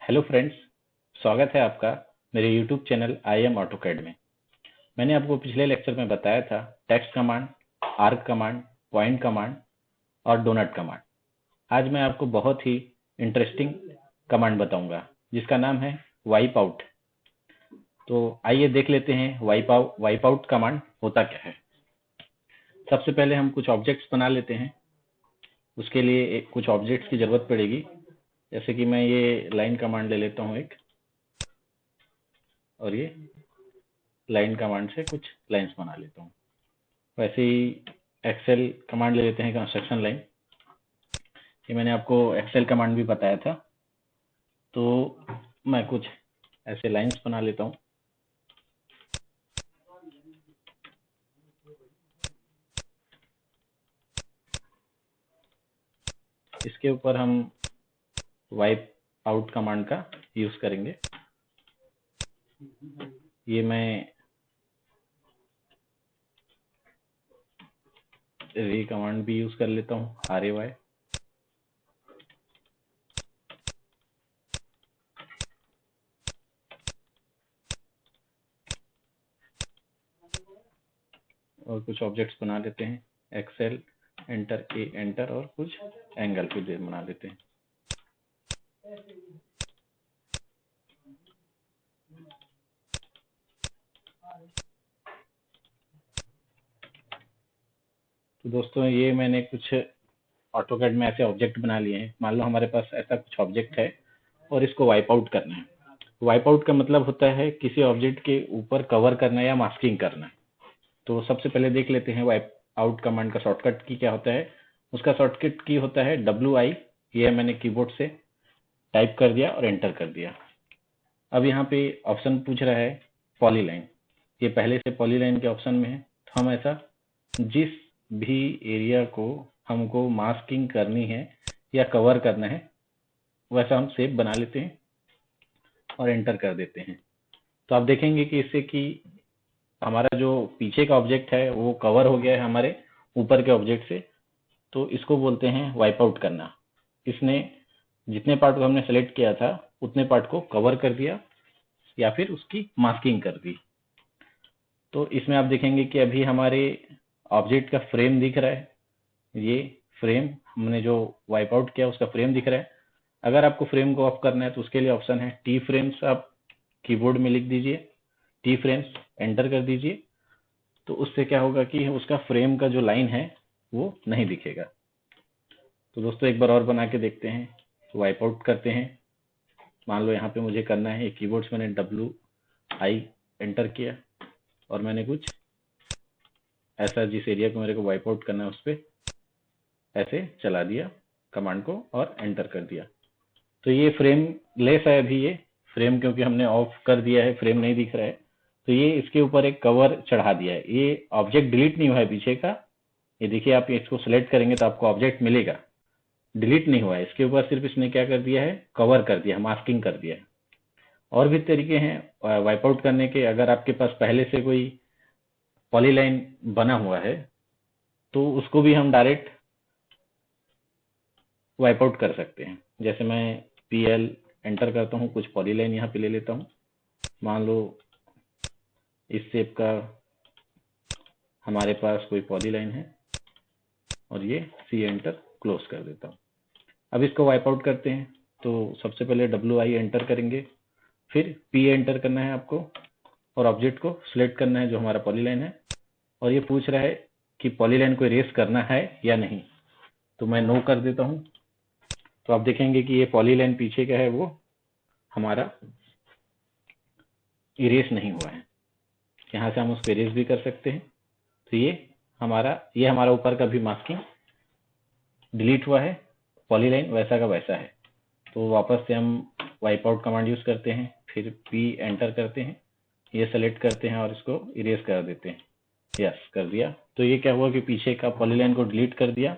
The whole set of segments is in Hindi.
हेलो फ्रेंड्स, स्वागत है आपका मेरे YouTube channel I am AutoCAD में। मैंने आपको पिछले लेक्चर में बताया था text command, arc command, point command और डोनट कमांड। आज मैं आपको बहुत ही इंटरेस्टिंग कमांड बताऊंगा जिसका नाम है वाइप आउट। तो आइए देख लेते हैं वाइप आउट कमांड होता क्या है। सबसे पहले हम कुछ ऑब्जेक्ट्स बना लेते हैं। उसके लिए कुछ ऑब्जेक्ट्स की जरूरत पड़ेगी। जैसे कि मैं ये लाइन कमांड ले लेता हूँ एक, और ये लाइन कमांड से कुछ लाइंस बना लेता हूँ। वैसे ही एक्सेल कमांड ले लेते हैं, कंस्ट्रक्शन लाइन। ये मैंने आपको एक्सेल कमांड भी बताया था। तो मैं कुछ ऐसे लाइंस बना लेता हूँ। इसके ऊपर हम वाइप आउट कमांड का यूज करेंगे। ये मैं री कमांड भी यूज कर लेता हूँ, RAY। और कुछ ऑब्जेक्ट्स बना लेते हैं। एक्सेल एंटर ए एंटर और कुछ एंगल भी बना लेते हैं। तो दोस्तों, ये मैंने कुछ ऑटोकैड में ऐसे ऑब्जेक्ट बना लिए हैं। मान लो हमारे पास ऐसा कुछ ऑब्जेक्ट है और इसको वाइप आउट करना है। वाइप आउट का मतलब होता है किसी ऑब्जेक्ट के ऊपर कवर करना या मास्किंग करना। तो सबसे पहले देख लेते हैं वाइप आउट कमांड का शॉर्टकट की क्या होता है। उसका शॉर्टकट की होता है WI। ये मैंने कीबोर्ड से टाइप कर दिया और एंटर कर दिया। अब यहाँ पे ऑप्शन पूछ रहा है पॉलीलाइन। ये पहले से पॉलीलाइन के ऑप्शन में है। तो हम ऐसा जिस भी एरिया को हमको मास्किंग करनी है या कवर करना है वैसा हम शेप बना लेते हैं और एंटर कर देते हैं। तो आप देखेंगे कि इससे कि हमारा जो पीछे का ऑब्जेक्ट है वो कवर हो गया है हमारे ऊपर के ऑब्जेक्ट से। तो इसको बोलते हैं वाइप आउट करना। इसने जितने पार्ट को हमने सेलेक्ट किया था उतने पार्ट को कवर कर दिया या फिर उसकी मास्किंग कर दी। तो इसमें आप देखेंगे कि अभी हमारे ऑब्जेक्ट का फ्रेम दिख रहा है। ये फ्रेम हमने जो वाइप आउट किया उसका फ्रेम दिख रहा है। अगर आपको फ्रेम को ऑफ करना है तो उसके लिए ऑप्शन है टी फ्रेम्स। आप कीबोर्ड में लिख दीजिए टी फ्रेम्स, एंटर कर दीजिए। तो उससे क्या होगा कि उसका फ्रेम का जो लाइन है वो नहीं दिखेगा। तो दोस्तों, एक बार और बना के देखते हैं। तो वाइप आउट करते हैं। मान लो यहाँ पे मुझे करना है, कीबोर्ड से मैंने WI एंटर किया और मैंने कुछ ऐसा जिस एरिया को मेरे को वाइप आउट करना है उस पर ऐसे चला दिया कमांड को और एंटर कर दिया। तो ये फ्रेम लेस है अभी। ये फ्रेम क्योंकि हमने ऑफ कर दिया है, फ्रेम नहीं दिख रहा है। तो ये इसके ऊपर एक कवर चढ़ा दिया है। ये ऑब्जेक्ट डिलीट नहीं हुआ है पीछे का। ये देखिए, आप इसको सिलेक्ट करेंगे तो आपको ऑब्जेक्ट मिलेगा, डिलीट नहीं हुआ है। इसके ऊपर सिर्फ इसने क्या कर दिया है, कवर कर दिया, मास्किंग कर दिया है। और भी तरीके हैं वाइप आउट करने के। अगर आपके पास पहले से कोई पॉलीलाइन बना हुआ है तो उसको भी हम डायरेक्ट वाइप आउट कर सकते हैं। जैसे मैं PL एंटर करता हूँ, कुछ पॉलीलाइन यहाँ पे ले लेता हूँ। मान लो इस शेप का हमारे पास कोई पॉलीलाइन है और ये C एंटर क्लोज कर देता हूँ। अब इसको वाइप आउट करते हैं। तो सबसे पहले WI एंटर करेंगे, फिर P एंटर करना है आपको और ऑब्जेक्ट को सिलेक्ट करना है जो हमारा पॉलीलाइन है। और ये पूछ रहा है कि पॉलीलाइन को इरेज करना है या नहीं। तो मैं नो कर देता हूँ। तो आप देखेंगे कि ये पॉलीलाइन पीछे का है वो हमारा इरेज नहीं हुआ है। यहाँ से हम उसको इरेज भी कर सकते हैं। तो ये हमारा ऊपर का भी मास्किंग डिलीट हुआ है, पॉलीलाइन वैसा का वैसा है। तो वापस से हम वाइप आउट कमांड यूज करते हैं, फिर P एंटर करते हैं, ये सेलेक्ट करते हैं और इसको इरेज कर देते हैं। यस, कर दिया। तो ये क्या हुआ कि पीछे का पॉलीलाइन को डिलीट कर दिया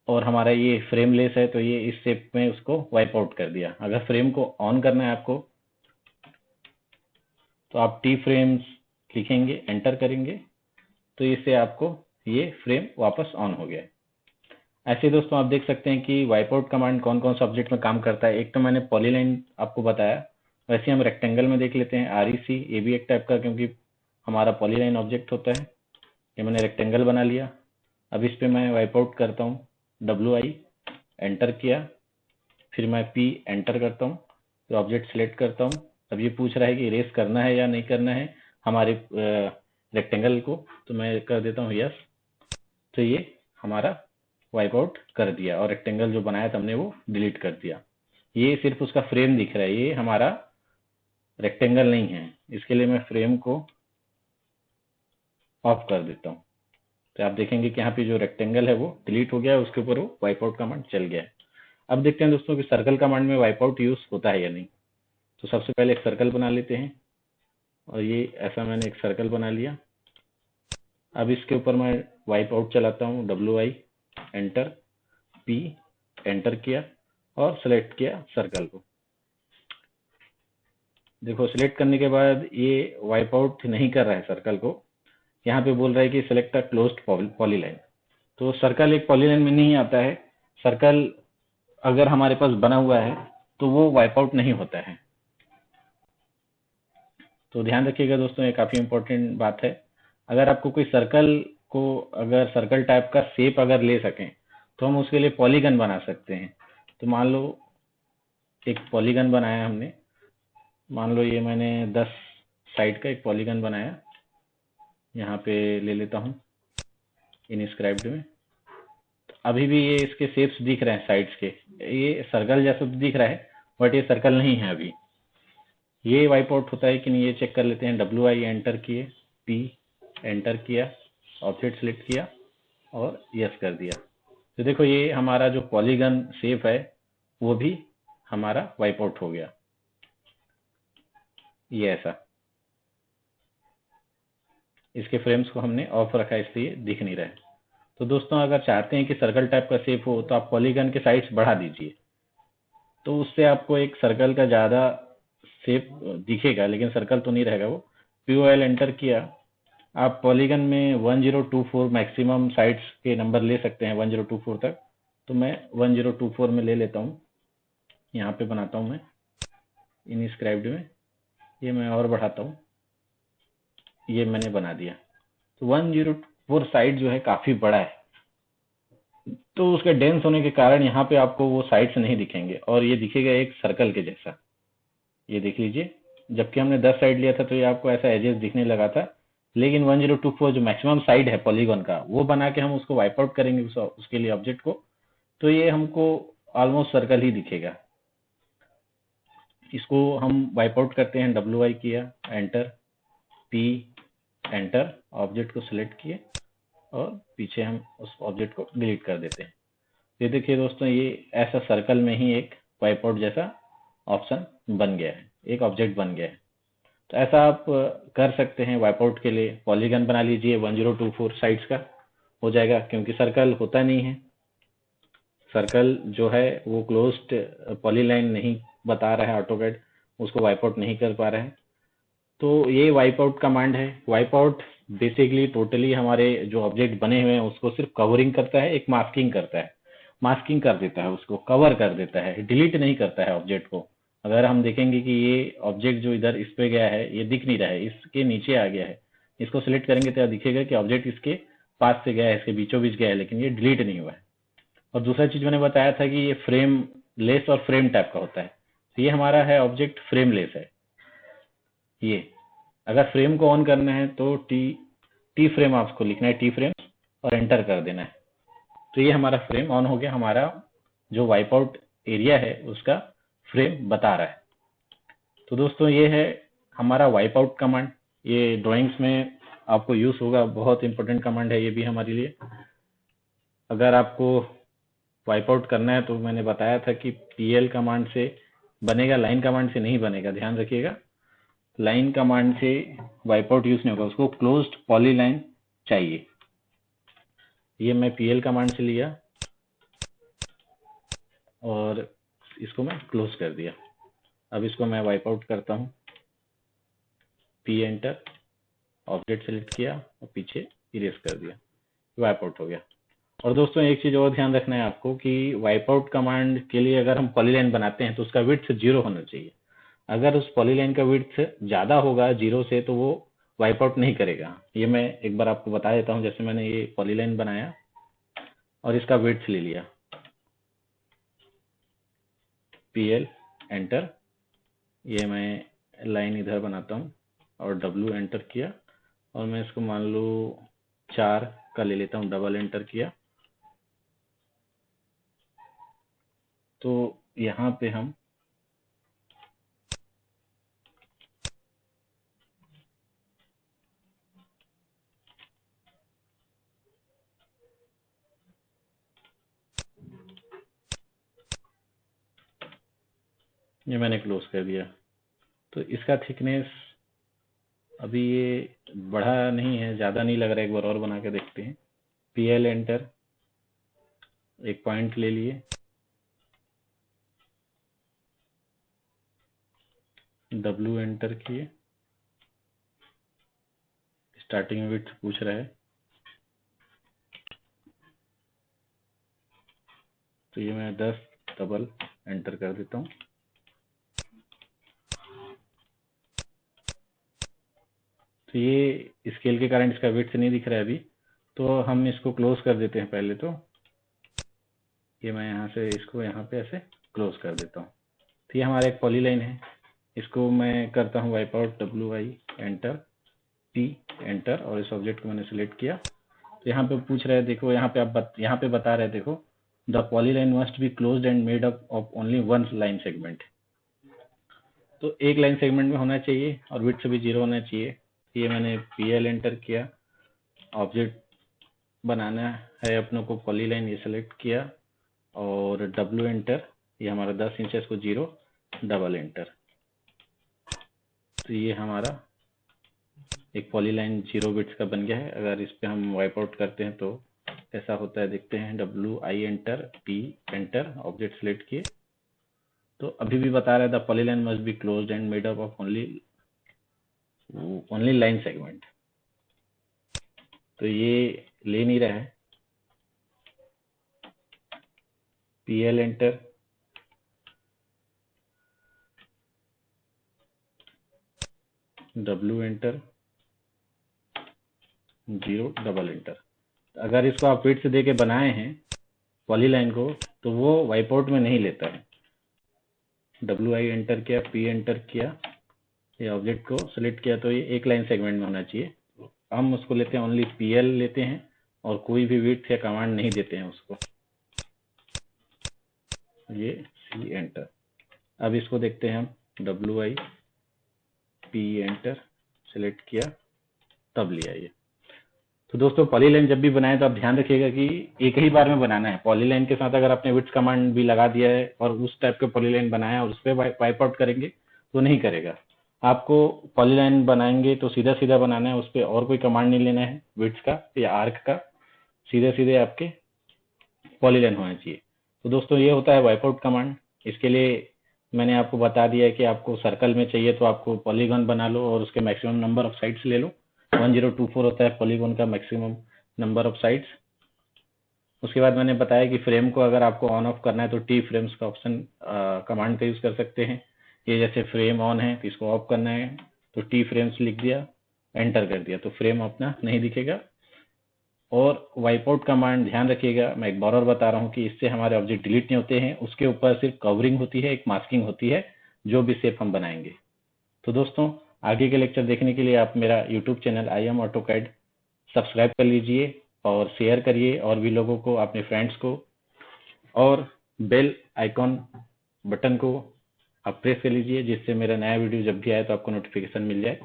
और हमारा ये फ्रेम लेस है तो ये इस शेप में उसको वाइप आउट कर दिया। अगर फ्रेम को ऑन करना है आपको तो आप टी फ्रेम्स लिखेंगे, एंटर करेंगे, तो इससे आपको ये फ्रेम वापस ऑन हो गया है। ऐसे दोस्तों आप देख सकते हैं कि वाइप आउट कमांड कौन कौन सा ऑब्जेक्ट में काम करता है। एक तो मैंने पॉलीलाइन आपको बताया, वैसे हम रेक्टेंगल में देख लेते हैं REC, ये भी एक टाइप का क्योंकि हमारा पॉलीलाइन ऑब्जेक्ट होता है। ये मैंने रेक्टेंगल बना लिया। अब इस पे मैं वाइप आउट करता हूँ, WI एंटर किया, फिर मैं P एंटर करता हूँ, फिर ऑब्जेक्ट सिलेक्ट करता हूँ। अब ये पूछ रहा है कि इरेज करना है या नहीं करना है हमारे रेक्टेंगल को, तो मैं कर देता हूँ यस। तो ये हमारा वाइप आउट कर दिया और रेक्टेंगल जो बनाया था हमने वो डिलीट कर दिया। ये सिर्फ उसका फ्रेम दिख रहा है, ये हमारा रेक्टेंगल नहीं है। इसके लिए मैं फ्रेम को ऑफ कर देता हूँ, तो आप देखेंगे कि यहाँ पे जो रेक्टेंगल है वो डिलीट हो गया है, उसके ऊपर वो वाइप आउट कमांड चल गया है। अब देखते हैं दोस्तों कि सर्कल कमांड में वाइप आउट यूज होता है या नहीं। तो सबसे पहले एक सर्कल बना लेते हैं, और ये ऐसा मैंने एक सर्कल बना लिया। अब इसके ऊपर मैं वाइप आउट चलाता हूँ, WI एंटर, P एंटर किया और सेलेक्ट किया सर्कल को। देखो सिलेक्ट करने के बाद ये वाइप आउट नहीं कर रहा है सर्कल को, यहाँ पे बोल रहा है कि सिलेक्ट अ क्लोज्ड पॉलीलाइन। तो सर्कल एक पॉलीलाइन में नहीं आता है। सर्कल अगर हमारे पास बना हुआ है तो वो वाइप आउट नहीं होता है। तो ध्यान रखिएगा दोस्तों, ये काफी इंपॉर्टेंट बात है। अगर आपको कोई सर्कल को, अगर सर्कल टाइप का शेप अगर ले सकें तो हम उसके लिए पॉलीगन बना सकते हैं। तो मान लो एक पॉलीगन बनाया हमने, मान लो ये मैंने 10 साइड का एक पॉलीगन बनाया, यहाँ पे ले लेता हूँ इनस्क्राइब्ड में। अभी भी ये इसके शेप्स दिख रहे हैं साइड्स के, ये सर्कल जैसा तो दिख रहा है बट ये सर्कल नहीं है। अभी ये वाइप आउट होता है कि नहीं ये चेक कर लेते हैं। WI एंटर किए, P एंटर किया, ऑब्जेक्ट सिलेक्ट किया और यस कर दिया। तो देखो ये हमारा जो पॉलीगन शेप है वो भी हमारा वाइप आउट हो गया, ये ऐसा। इसके फ्रेम्स को हमने ऑफ रखा है इसलिए दिख नहीं रहा है। तो दोस्तों अगर चाहते हैं कि सर्कल टाइप का शेप हो तो आप पॉलीगन के साइड्स बढ़ा दीजिए, तो उससे आपको एक सर्कल का ज़्यादा शेप दिखेगा, लेकिन सर्कल तो नहीं रहेगा वो। POL एंटर किया, आप पॉलीगन में 1024 मैक्सिमम साइड्स के नंबर ले सकते हैं, 1024 तक। तो मैं 1024 में ले लेता हूँ, यहाँ पे बनाता हूँ मैं इनस्क्राइब्ड में, ये मैं और बढ़ाता हूँ, ये मैंने बना दिया। तो 104 साइड जो है काफ़ी बड़ा है, तो उसके डेंस होने के कारण यहाँ पे आपको वो साइड्स नहीं दिखेंगे और ये दिखेगा एक सर्कल के जैसा। ये देख लीजिए, जबकि हमने 10 साइड लिया था तो ये आपको ऐसा एजेस दिखने लगा था, लेकिन 1024 जो मैक्सिमम साइड है पॉलीगन का वो बना के हम उसको वाइप आउट करेंगे उसके लिए ऑब्जेक्ट को, तो ये हमको ऑलमोस्ट सर्कल ही दिखेगा। इसको हम वाइप आउट करते हैं, WI किया एंटर, P एंटर, ऑब्जेक्ट को सिलेक्ट किए और पीछे हम उस ऑब्जेक्ट को डिलीट कर देते हैं। ये देखिए दोस्तों, ये ऐसा सर्कल में ही एक वाइप आउट जैसा ऑप्शन बन गया है, एक ऑब्जेक्ट बन गया है। तो ऐसा आप कर सकते हैं वाइप आउट के लिए। पॉलीगन बना लीजिए 1024 साइड्स का हो जाएगा, क्योंकि सर्कल होता नहीं है। सर्कल जो है वो क्लोज्ड पॉलीलाइन नहीं बता रहा है, ऑटोकैड उसको वाइप आउट नहीं कर पा रहा है। तो ये वाइप आउट कमांड है। वाइप आउट बेसिकली टोटली हमारे जो ऑब्जेक्ट बने हुए हैं उसको सिर्फ कवरिंग करता है, एक मास्किंग करता है, मास्किंग कर देता है, उसको कवर कर देता है, डिलीट नहीं करता है ऑब्जेक्ट को। अगर हम देखेंगे कि ये ऑब्जेक्ट जो इधर इस पे गया है ये दिख नहीं रहा है, इसके नीचे आ गया है, इसको सिलेक्ट करेंगे तो दिखेगा कि ऑब्जेक्ट इसके पास से गया है, इसके बीचों बीच गया है, लेकिन ये डिलीट नहीं हुआ है। और दूसरा चीज मैंने बताया था कि ये फ्रेम लेस और फ्रेम टाइप का होता है, तो ये हमारा है ऑब्जेक्ट फ्रेम लेस है। ये अगर फ्रेम को ऑन करना है तो टी फ्रेम आपको लिखना है, टी फ्रेम, और एंटर कर देना है। तो ये हमारा फ्रेम ऑन हो गया, हमारा जो वाइप आउट एरिया है उसका फ्रेम बता रहा है। तो दोस्तों ये है हमारा वाइप आउट कमांड। ये ड्राइंग्स में आपको यूज होगा, बहुत इंपॉर्टेंट कमांड है ये भी हमारे लिए। अगर आपको वाइप आउट करना है तो मैंने बताया था कि PL कमांड से बनेगा, लाइन कमांड से नहीं बनेगा, ध्यान रखिएगा। लाइन कमांड से वाइप आउट यूज नहीं होगा, उसको क्लोज्ड पॉलीलाइन चाहिए। ये मैं PL कमांड से लिया और इसको मैं क्लोज कर दिया। अब इसको मैं वाइप आउट करता हूँ, P एंटर, ऑब्जेक्ट सेलेक्ट किया और पीछे इरेज कर दिया, वाइप आउट हो गया। और दोस्तों एक चीज और ध्यान रखना है आपको कि वाइप आउट कमांड के लिए अगर हम पॉलीलाइन बनाते हैं तो उसका विड्थ 0 होना चाहिए। अगर उस पॉलीलाइन का विड्थ ज्यादा होगा 0 से तो वो वाइप आउट नहीं करेगा। ये मैं एक बार आपको बता देता हूँ। जैसे मैंने ये पॉलीलाइन बनाया और इसका विड्थ ले लिया, PL एंटर, ये मैं लाइन इधर बनाता हूँ और W एंटर किया और मैं इसको मान लूँ 4 का ले लेता हूँ, डबल एंटर किया। तो यहाँ पे हम ये मैंने क्लोज कर दिया। तो इसका थिकनेस अभी ये बढ़ा नहीं है, ज़्यादा नहीं लग रहा है। एक बार और बना के देखते हैं। PL एंटर, एक पॉइंट ले लिए, W एंटर किए, स्टार्टिंग में विड्थ पूछ रहा है तो ये मैं 10 डबल एंटर कर देता हूँ। तो ये स्केल के कारण इसका विड्थ नहीं दिख रहा है अभी, तो हम इसको क्लोज कर देते हैं पहले। तो ये मैं यहाँ से इसको यहाँ पे ऐसे क्लोज कर देता हूँ। तो ये हमारा एक पॉलीलाइन है, इसको मैं करता हूँ wipe out, WI enter, P enter, और इस ऑब्जेक्ट को मैंने सिलेक्ट किया। तो यहाँ पे पूछ रहा है, देखो यहाँ पे यहाँ पे बता रहे हैं, देखो the polyline must be closed end made up of only one line segment. तो एक लाइन सेगमेंट में होना चाहिए और विड्थ भी 0 होना चाहिए। ये मैंने PL एंटर किया, ऑब्जेक्ट बनाना है अपनों को पॉलीलाइन, ये सेलेक्ट किया और W एंटर, ये हमारा 10 इंचेस को 0, डबल एंटर। तो ये हमारा एक पॉलीलाइन 0 बिट्स का बन गया है। अगर इस पे हम वाइप आउट करते हैं तो कैसा होता है देखते हैं। WI enter, P enter, object select किए। तो अभी भी बता रहा है the polyline must be closed end made up of only line segment. तो ये ले नहीं रहा है। PL enter, W enter, 0 double enter. अगर इसको आप फिट से देके बनाए हैं पॉलीलाइन को तो वो वाइप आउट में नहीं लेता है। WI एंटर किया, P एंटर किया, ये ऑब्जेक्ट को सिलेक्ट किया, तो ये एक लाइन सेगमेंट में होना चाहिए। हम उसको लेते हैं ओनली PL लेते हैं और कोई भी विड्थ या कमांड नहीं देते हैं उसको। ये C एंटर। अब इसको देखते हैं हम, WI P एंटर, सिलेक्ट किया, तब लिया ये। तो दोस्तों पॉलीलाइन जब भी बनाए तो आप ध्यान रखिएगा कि एक ही बार में बनाना है। पॉलीलाइन के साथ अगर आपने विड्थ कमांड भी लगा दिया है और उस टाइप के पॉलीलाइन बनाया और उस पर वाइप आउट करेंगे तो नहीं करेगा। आपको पॉलीलाइन बनाएंगे तो सीधा सीधा बनाना है, उस पर और कोई कमांड नहीं लेना है विड्थ का या आर्क का, सीधे सीधे आपके पॉलीलाइन होना चाहिए। तो दोस्तों ये होता है वाइप आउट कमांड। इसके लिए मैंने आपको बता दिया है कि आपको सर्कल में चाहिए तो आपको पॉलीगॉन बना लो और उसके मैक्सिमम नंबर ऑफ साइड्स ले लो। 1024 होता है पॉलीगॉन का मैक्सिमम नंबर ऑफ साइड्स। उसके बाद मैंने बताया कि फ्रेम को अगर आपको ऑन ऑफ करना है तो टी फ्रेम्स का ऑप्शन कमांड का यूज कर सकते हैं। ये जैसे फ्रेम ऑन है तो इसको ऑफ करना है तो टी फ्रेम्स लिख दिया, एंटर कर दिया, तो फ्रेम अपना नहीं दिखेगा। और वाइप आउट कमांड ध्यान रखिएगा, मैं एक बार और बता रहा हूँ कि इससे हमारे ऑब्जेक्ट डिलीट नहीं होते हैं, उसके ऊपर सिर्फ कवरिंग होती है, एक मास्किंग होती है जो भी शेप हम बनाएंगे। तो दोस्तों आगे के लेक्चर देखने के लिए आप मेरा YouTube channel I am AutoCAD subscribe कर लीजिए और शेयर करिए और भी लोगों को, अपने फ्रेंड्स को, और बेल आइकॉन बटन को आप प्रेस कर लीजिए जिससे मेरा नया वीडियो जब भी आए तो आपको नोटिफिकेशन मिल जाए।